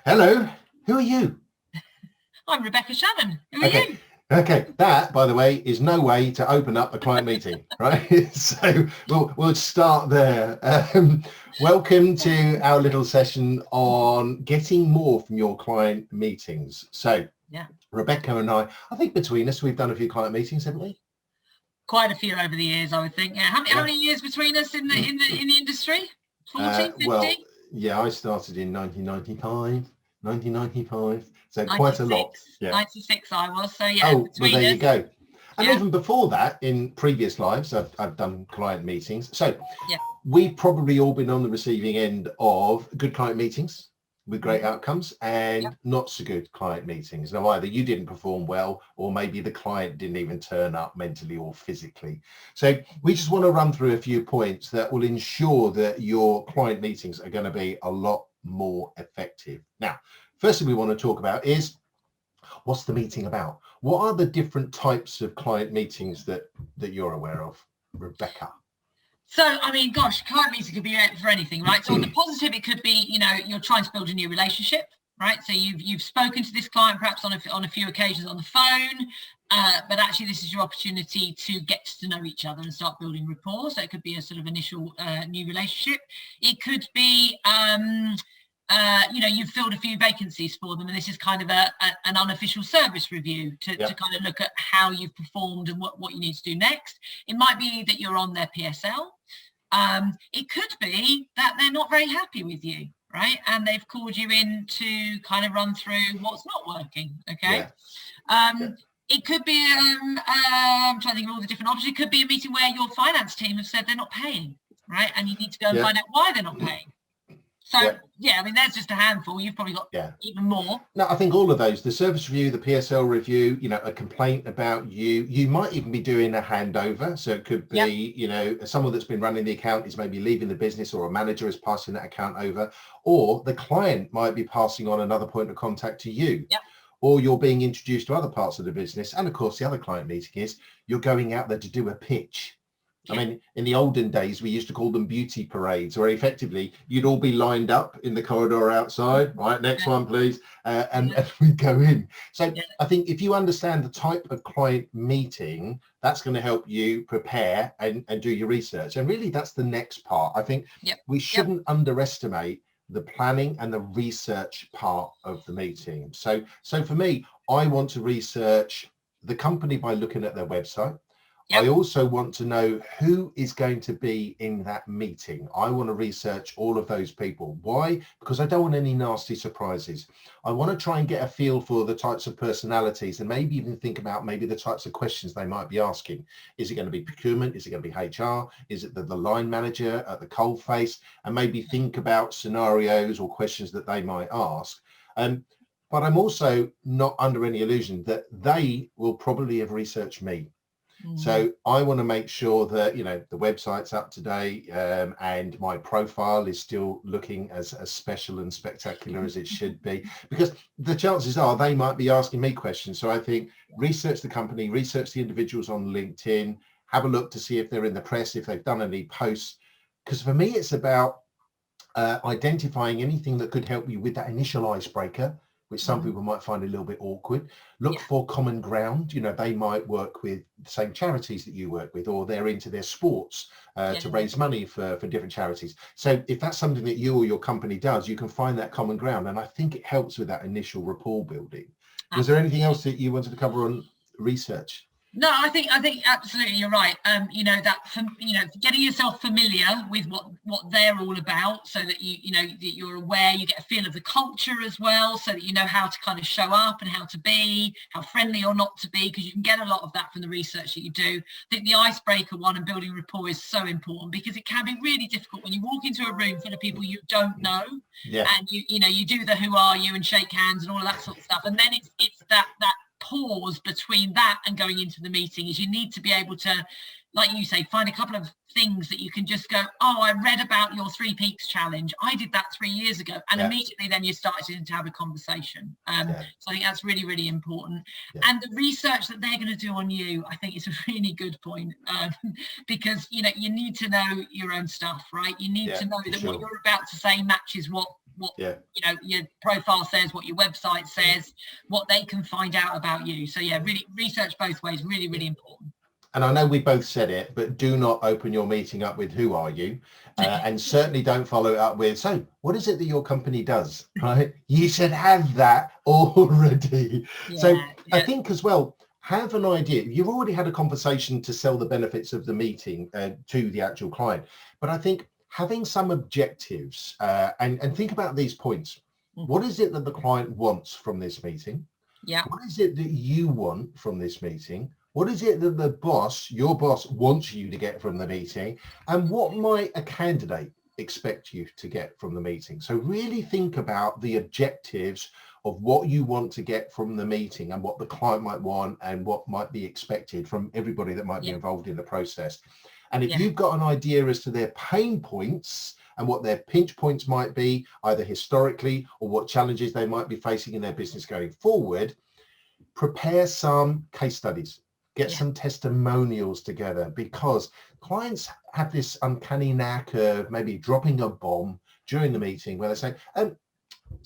Hello, who are you? I'm Rebecca Shannon. Who are Okay. you? Okay, that, by the way, is no way to open up a client meeting, right? So we'll start there. Welcome to our little session on getting more from your client meetings. So, Yeah, Rebecca and I think between us, we've done a few client meetings, haven't we? quite a few over the years, I would think. Yeah, how many years between us in the industry? 40, 50? Well, yeah, I started in 1995, so 96, quite a lot. Yeah. 96 I was, so yeah. Oh, well, there you go. And Yeah. even before that, in previous lives, I've done client meetings. So Yeah. we've probably all been on the receiving end of good client meetings with great outcomes and not so good client meetings. Now, either you didn't perform well, or maybe the client didn't even turn up mentally or physically. So we just want to run through a few points that will ensure that your client meetings are going to be a lot more effective. Now, first thing we want to talk about is, what's the meeting about? What are the different types of client meetings that you're aware of, Rebecca? So, I mean, gosh, client meeting could be for anything, right? So on the positive, it could be, you're trying to build a new relationship, right? So you've spoken to this client perhaps on a few occasions on the phone, but actually this is your opportunity to get to know each other and start building rapport. So it could be a sort of initial new relationship. It could be you've filled a few vacancies for them, and this is kind of an unofficial service review to kind of look at how you've performed and what you need to do next. It might be that you're on their PSL. It could be that they're not very happy with you, right? And they've called you in to kind of run through what's not working, okay? It could be, I'm trying to think of all the different options. It could be a meeting where your finance team have said they're not paying, right? And you need to go and find out why they're not paying. So, I mean, there's just a handful. You've probably got even more. No, I think all of those, the service review, the PSL review, a complaint about you. You might even be doing a handover. So it could be, someone that's been running the account is maybe leaving the business, or a manager is passing that account over, or the client might be passing on another point of contact to you. Or you're being introduced to other parts of the business. And of course, the other client meeting is you're going out there to do a pitch. I mean, in the olden days, we used to call them beauty parades, where effectively you'd all be lined up in the corridor outside, right? Next one, please. And we go in. So I think if you understand the type of client meeting, that's going to help you prepare and do your research. And really, that's the next part. I think we shouldn't underestimate the planning and the research part of the meeting. So for me, I want to research the company by looking at their website. I also want to know who is going to be in that meeting. I want to research all of those people. Why? Because I don't want any nasty surprises. I want to try and get a feel for the types of personalities, and maybe even think about maybe the types of questions they might be asking. Is it going to be procurement? Is it going to be HR? Is it the line manager at the coalface? And maybe think about scenarios or questions that they might ask. But I'm also not under any illusion that they will probably have researched me. So I want to make sure that, the website's up to date, and my profile is still looking as special and spectacular as it should be, because the chances are they might be asking me questions. So I think research the company, research the individuals on LinkedIn, have a look to see if they're in the press, if they've done any posts. Because for me, it's about identifying anything that could help you with that initial icebreaker, which some people might find a little bit awkward. Look for common ground. They might work with the same charities that you work with, or they're into their sports to raise money for different charities. So if that's something that you or your company does, you can find that common ground. And I think it helps with that initial rapport building. Was there anything else that you wanted to cover on research? No, I think absolutely you're right. Getting yourself familiar with what they're all about, so that you're aware, you get a feel of the culture as well, so that you know how to kind of show up and how to be, how friendly or not to be, because you can get a lot of that from the research that you do. I think the icebreaker one and building rapport is so important, because it can be really difficult when you walk into a room full of people you don't know, and you do the who are you and shake hands and all of that sort of stuff, and then it's that pause between that and going into the meeting. Is you need to be able to like you say, find a couple of things that you can just go, oh, I read about your 3 Peaks challenge. I did that 3 years ago. And immediately then you're starting to have a conversation. So I think that's really, really important. And the research that they're going to do on you, I think is a really good point, because, you know, you need to know your own stuff, right? You need to know that what you're about to say matches what you know, your profile says, what your website says, what they can find out about you. So really research both ways, really, really important. And I know we both said it, but do not open your meeting up with who are you, and certainly don't follow it up with, so what is it that your company does, right? You should have that already. I think as well, have an idea. You've already had a conversation to sell the benefits of the meeting to the actual client, but I think having some objectives and think about these points. What is it that the client wants from this meeting? What is it that you want from this meeting? What is it that the boss, your boss, wants you to get from the meeting? And what might a candidate expect you to get from the meeting? So really think about the objectives of what you want to get from the meeting and what the client might want and what might be expected from everybody that might be involved in the process. And if you've got an idea as to their pain points and what their pinch points might be, either historically or what challenges they might be facing in their business going forward, prepare some case studies. Get some testimonials together, because clients have this uncanny knack of maybe dropping a bomb during the meeting where they say, so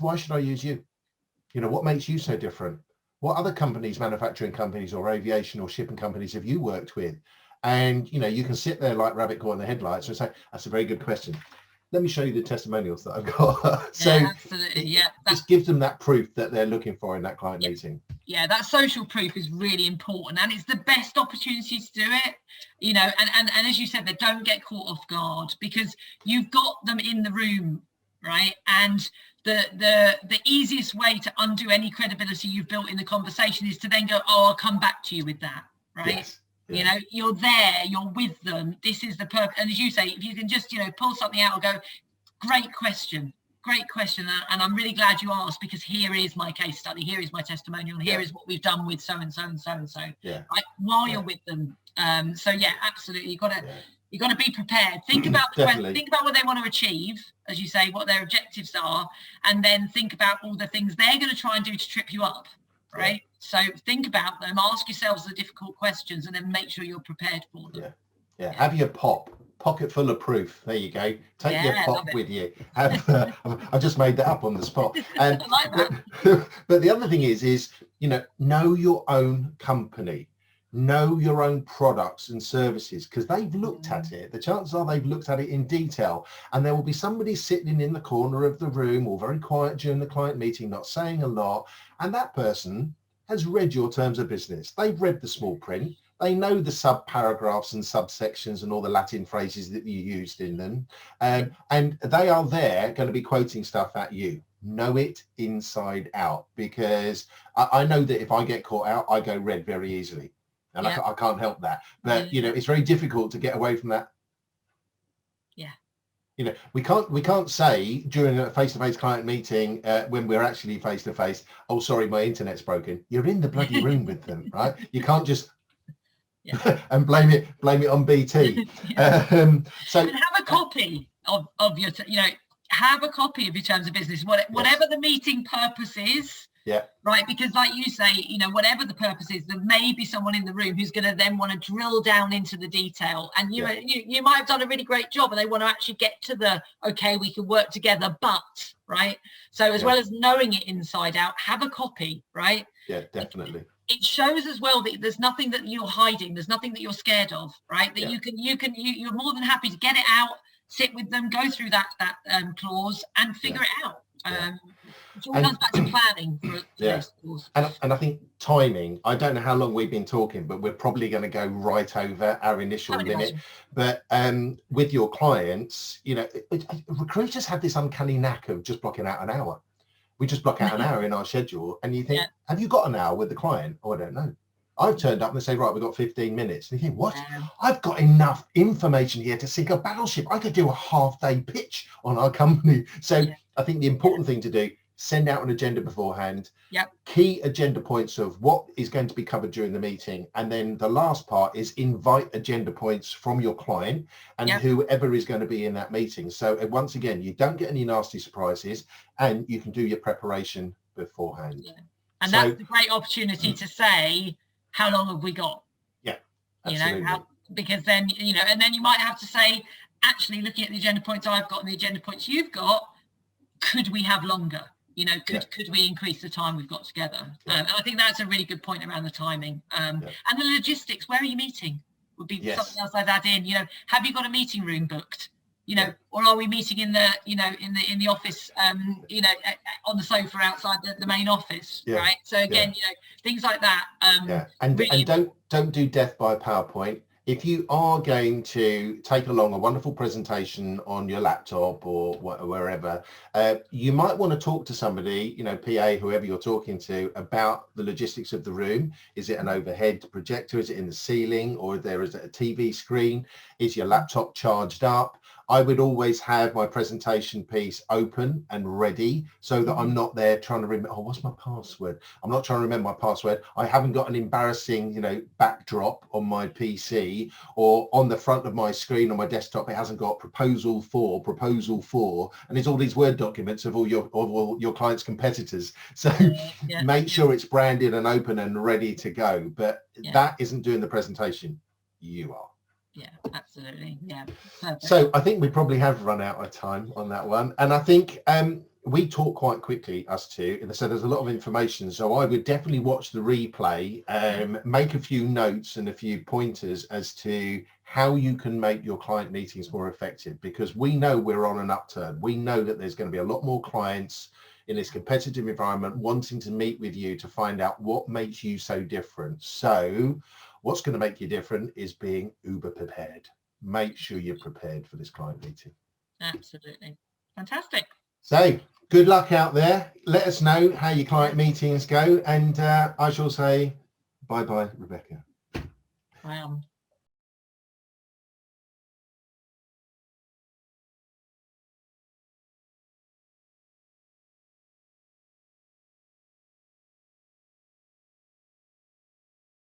why should I use you? You know, what makes you so different? What other companies, manufacturing companies or aviation or shipping companies have you worked with? And, you know, you can sit there like rabbit caught in the headlights and say, that's a very good question. Let me show you the testimonials that I've got. So absolutely. Just give them that proof that they're looking for in that client meeting. Yeah, that social proof is really important, and it's the best opportunity to do it, you know, and as you said, they don't get caught off guard because you've got them in the room, right? And the easiest way to undo any credibility you've built in the conversation is to then go, oh, I'll come back to you with that, right? Yes. You know, you're there, you're with them. This is the purpose. And as you say, if you can just, you know, pull something out and go, great question. And I'm really glad you asked, because here is my case study. Here is my testimonial. And here is what we've done with so and so and so and so. Right? While you're with them. So absolutely. You got to be prepared. Think about the question, think about what they want to achieve, as you say, what their objectives are, and then think about all the things they're going to try and do to trip you up. Right. So think about them, ask yourselves the difficult questions, and then make sure you're prepared for them. Have your pocket full of proof. There you go. Take your pop with you. I just made that up on the spot. And, I like that. But the other thing is, you know your own company. Know your own products and services, because they've looked at it. The chances are they've looked at it in detail, and there will be somebody sitting in the corner of the room or very quiet during the client meeting, not saying a lot. And that person has read your terms of business. They've read the small print. They know the sub paragraphs and subsections and all the Latin phrases that you used in them. And they are there going to be quoting stuff at you. Know it inside out, because I know that if I get caught out, I go red very easily. And I can't help that. But, you know, it's very difficult to get away from that. You know, we can't say during a face-to-face client meeting when we're actually face-to-face, oh, sorry, my internet's broken. You're in the bloody room with them, right? You can't just and blame it on BT. So and have a copy of your, you know, have a copy of your terms of business, whatever the meeting purpose is. Right, because like you say, you know, whatever the purpose is, there may be someone in the room who's going to then want to drill down into the detail, and you might have done a really great job, and they want to actually get to the okay, we can work together, but right. So as well as knowing it inside out, have a copy, right? Yeah, definitely. It shows as well that there's nothing that you're hiding, there's nothing that you're scared of, right? That you're more than happy to get it out, sit with them, go through that clause, and figure it out. It all comes back to planning for those calls. And I think timing, I don't know how long we've been talking, but we're probably going to go right over our initial limit. But with your clients, you know, recruiters have this uncanny knack of just blocking out an hour. We just block out an hour in our schedule, and you think, have you got an hour with the client? Oh, I don't know. I've turned up and they say, right, we've got 15 minutes. And you think, what? I've got enough information here to sink a battleship. I could do a half-day pitch on our company. So I think the important thing to do, send out an agenda beforehand. Yep. Key agenda points of what is going to be covered during the meeting. And then the last part is invite agenda points from your client and whoever is going to be in that meeting. So once again, you don't get any nasty surprises and you can do your preparation beforehand. Yeah. And so, that's a great opportunity to say, how long have we got? Yeah, absolutely. You know, because then, you know, and then you might have to say, actually, looking at the agenda points I've got and the agenda points you've got, could we have longer? You know, could we increase the time we've got together? And I think that's a really good point around the timing. And the logistics, where are you meeting? Would be something else I'd add in. You know, have you got a meeting room booked? You know, or are we meeting in the, you know, in the office, you know, on the sofa outside the main office, right? So again, you know, things like that. And really, and don't do death by PowerPoint. If you are going to take along a wonderful presentation on your laptop or wherever, you might want to talk to somebody, you know, PA, whoever you're talking to, about the logistics of the room. Is it an overhead projector? Is it in the ceiling? Or there is a TV screen? Is your laptop charged up? I would always have my presentation piece open and ready so that I'm not there trying to remember, oh, what's my password? I'm not trying to remember my password. I haven't got an embarrassing, you know, backdrop on my PC or on the front of my screen on my desktop. It hasn't got proposal for, and it's all these Word documents of all your clients' competitors. So make sure it's branded and open and ready to go. But that isn't doing the presentation. You are. Yeah, absolutely. Yeah. Perfect. So I think we probably have run out of time on that one. And I think we talk quite quickly, us two. And so there's a lot of information. So I would definitely watch the replay, make a few notes and a few pointers as to how you can make your client meetings more effective, because we know we're on an upturn. We know that there's going to be a lot more clients in this competitive environment wanting to meet with you to find out what makes you so different. So what's going to make you different is being uber prepared. Make sure you're prepared for this client meeting. Absolutely. Fantastic. So good luck out there. Let us know how your client meetings go. And I shall say bye-bye, Rebecca. Wow.